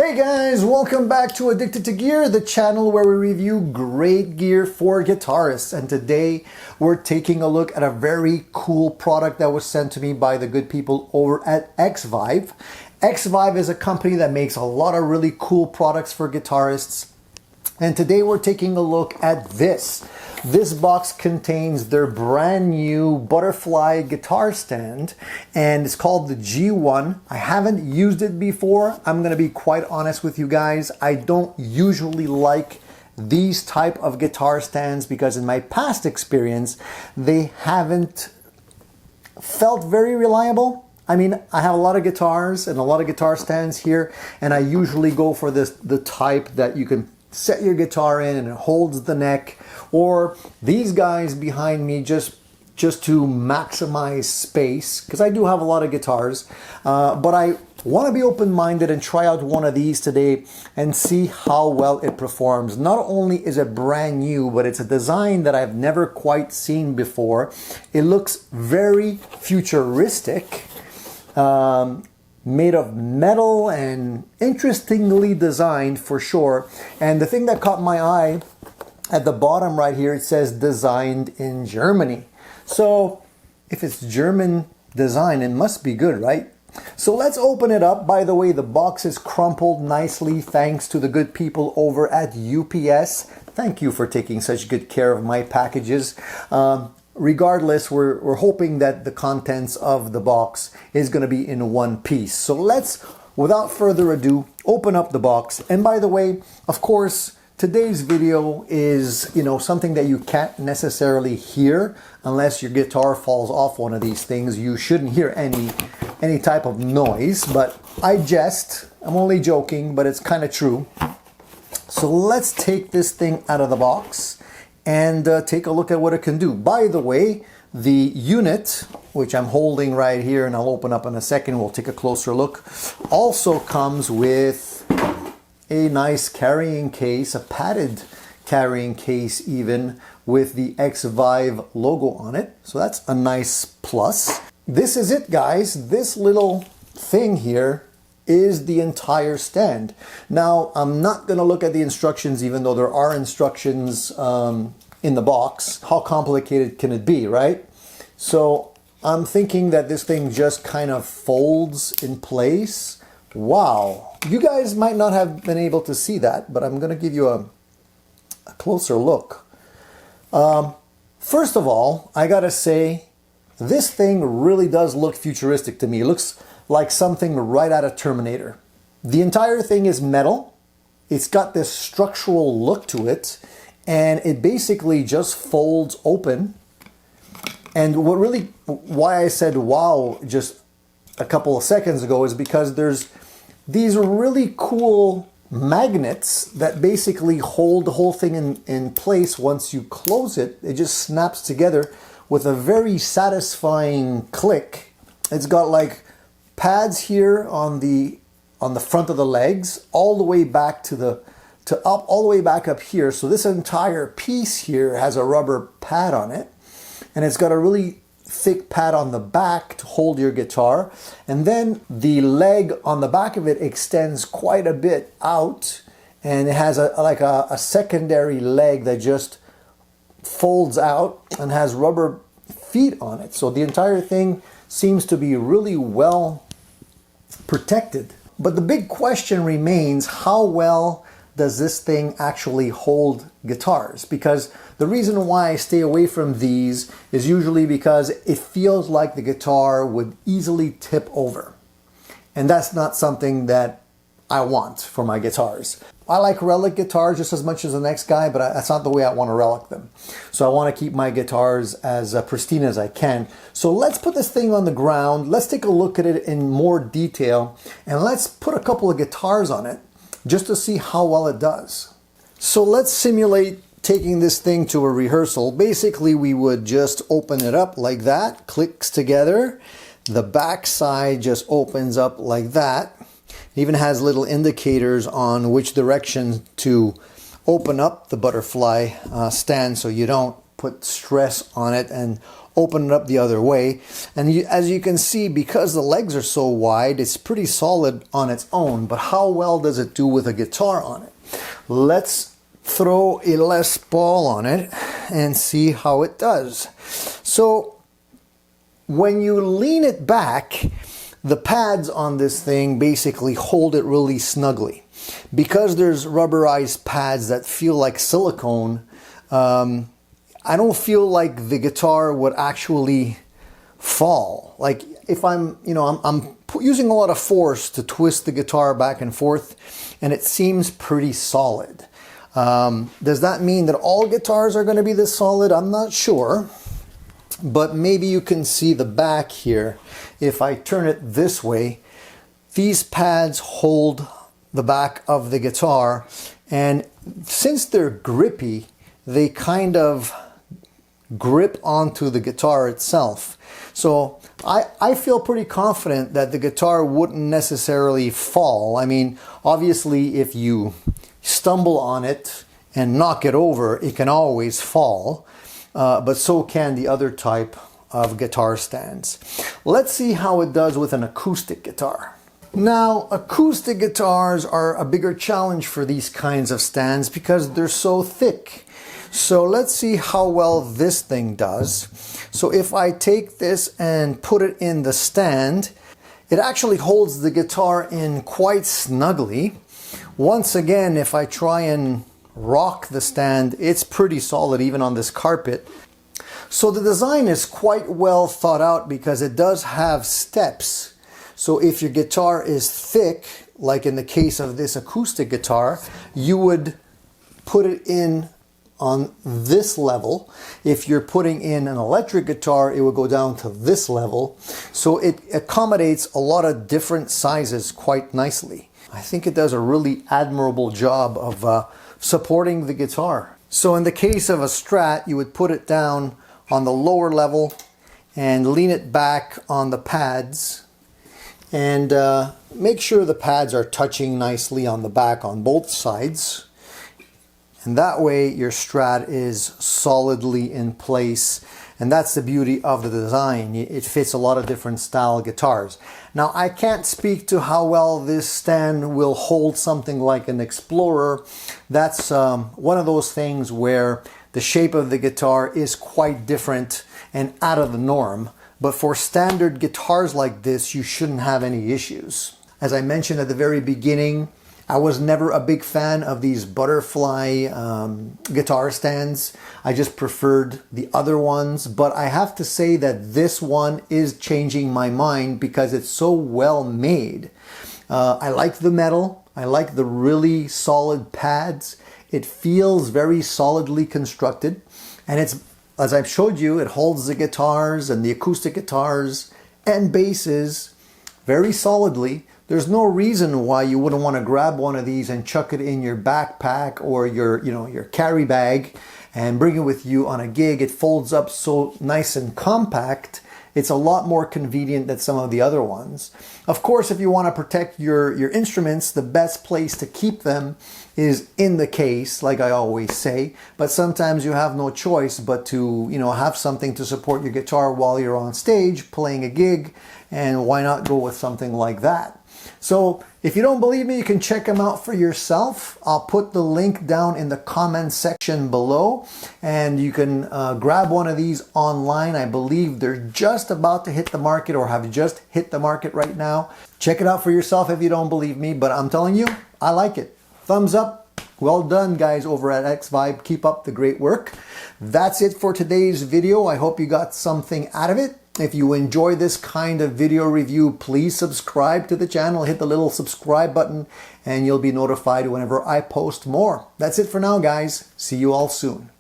Hey guys, welcome back to Addicted to Gear, the channel where we review great gear for guitarists. And today we're taking a look at a very cool product that was sent to me by the good people over at Xvive. Xvive is a company that makes a lot of really cool products for guitarists. And today we're taking a look at this. This box contains their brand new butterfly guitar stand, and it's called the G1. I haven't used it before. I'm gonna be quite honest with you guys. I don't usually like these type of guitar stands because in my past experience, they haven't felt very reliable. I mean, I have a lot of guitars and a lot of guitar stands here, and I usually go for the type that you can set your guitar in and it holds the neck, or these guys behind me just to maximize space, because I do have a lot of guitars, but I want to be open-minded and try out one of these today and see how well it performs. Not only is it brand new, but it's a design that I've never quite seen before. It looks very futuristic, made of metal and interestingly designed for sure. And the thing that caught my eye at the bottom right here, it says designed in Germany. So if it's German design, it must be good, right? So let's open it up. By the way, the box is crumpled nicely thanks to the good people over at UPS. Thank you for taking such good care of my packages. Regardless, we're hoping that the contents of the box is going to be in one piece. So let's, without further ado, open up the box. And by the way, of course, today's video is, something that you can't necessarily hear unless your guitar falls off one of these things. You shouldn't hear any type of noise, but I jest. I'm only joking, but it's kind of true. So let's take this thing out of the box and take a look at what it can do. By the way, the unit, which I'm holding right here and I'll open up in a second, we'll take a closer look, also comes with a nice carrying case, a padded carrying case even, with the Xvive logo on it. So that's a nice plus. This is it, guys. This little thing here is the entire stand. Now, I'm not gonna look at the instructions, even though there are instructions in the box. How complicated can it be, right? So I'm thinking that this thing just kind of folds in place. Wow. You guys might not have been able to see that, but I'm gonna give you a closer look. First of all, I gotta say, this thing really does look futuristic to me. It looks like something right out of Terminator. The entire thing is metal. It's got this structural look to it, and it basically just folds open. And why I said wow just a couple of seconds ago is because there's these really cool magnets that basically hold the whole thing in place. Once you close it, it just snaps together with a very satisfying click. It's got like pads here on the front of the legs, all the way back all the way back up here. So this entire piece here has a rubber pad on it, and it's got a really thick pad on the back to hold your guitar. And then the leg on the back of it extends quite a bit out, and it has a secondary leg that just folds out and has rubber feet on it. So the entire thing seems to be really well protected. But the big question remains, how well does this thing actually hold guitars? Because the reason why I stay away from these is usually because it feels like the guitar would easily tip over. And that's not something that I want for my guitars. I like relic guitars just as much as the next guy, but that's not the way I want to relic them. So I want to keep my guitars as pristine as I can. So let's put this thing on the ground. Let's take a look at it in more detail, and let's put a couple of guitars on it just to see how well it does. So let's simulate taking this thing to a rehearsal. Basically, we would just open it up like that, clicks together. The back side just opens up like that. It even has little indicators on which direction to open up the butterfly stand, so you don't put stress on it and open it up the other way. And as you can see, because the legs are so wide, it's pretty solid on its own. But how well does it do with a guitar on it? Let's throw a Les Paul on it and see how it does. So when you lean it back, the pads on this thing basically hold it really snugly. Because there's rubberized pads that feel like silicone, I don't feel like the guitar would actually fall. Like if I'm using a lot of force to twist the guitar back and forth, and it seems pretty solid. Does that mean that all guitars are going to be this solid? I'm not sure. But maybe you can see the back here. If I turn it this way, these pads hold the back of the guitar, and since they're grippy, they kind of grip onto the guitar itself. So I feel pretty confident that the guitar wouldn't necessarily fall. I mean, obviously if you stumble on it and knock it over, it can always fall. But so can the other type of guitar stands. Let's see how it does with an acoustic guitar. Now, acoustic guitars are a bigger challenge for these kinds of stands because they're so thick. So let's see how well this thing does. So if I take this and put it in the stand, it actually holds the guitar in quite snugly. Once again, if I try and rock the stand, it's pretty solid even on this carpet. So the design is quite well thought out because it does have steps. So if your guitar is thick, like in the case of this acoustic guitar, you would put it in on this level. If you're putting in an electric guitar, it would go down to this level. So it accommodates a lot of different sizes quite nicely. I think it does a really admirable job of supporting the guitar. So in the case of a Strat, you would put it down on the lower level and lean it back on the pads, and make sure the pads are touching nicely on the back on both sides. And that way your Strat is solidly in place. And that's the beauty of the design. It fits a lot of different style guitars. Now, I can't speak to how well this stand will hold something like an Explorer. That's one of those things where the shape of the guitar is quite different and out of the norm. But for standard guitars like this, you shouldn't have any issues. As I mentioned at the very beginning, I was never a big fan of these butterfly guitar stands. I just preferred the other ones. But I have to say that this one is changing my mind because it's so well made. I like the metal. I like the really solid pads. It feels very solidly constructed. And it's, as I've showed you, it holds the guitars and the acoustic guitars and basses very solidly. There's no reason why you wouldn't want to grab one of these and chuck it in your backpack or your carry bag and bring it with you on a gig. It folds up so nice and compact. It's a lot more convenient than some of the other ones. Of course, if you want to protect your instruments, the best place to keep them is in the case, like I always say. But sometimes you have no choice but to, have something to support your guitar while you're on stage playing a gig. And why not go with something like that? So if you don't believe me, you can check them out for yourself. I'll put the link down in the comment section below, and you can grab one of these online. I believe they're just about to hit the market or have just hit the market right now. Check it out for yourself if you don't believe me, but I'm telling you, I like it. Thumbs up. Well done, guys, over at Xvive. Keep up the great work. That's it for today's video. I hope you got something out of it. If you enjoy this kind of video review, please subscribe to the channel. Hit the little subscribe button and you'll be notified whenever I post more. That's it for now, guys. See you all soon.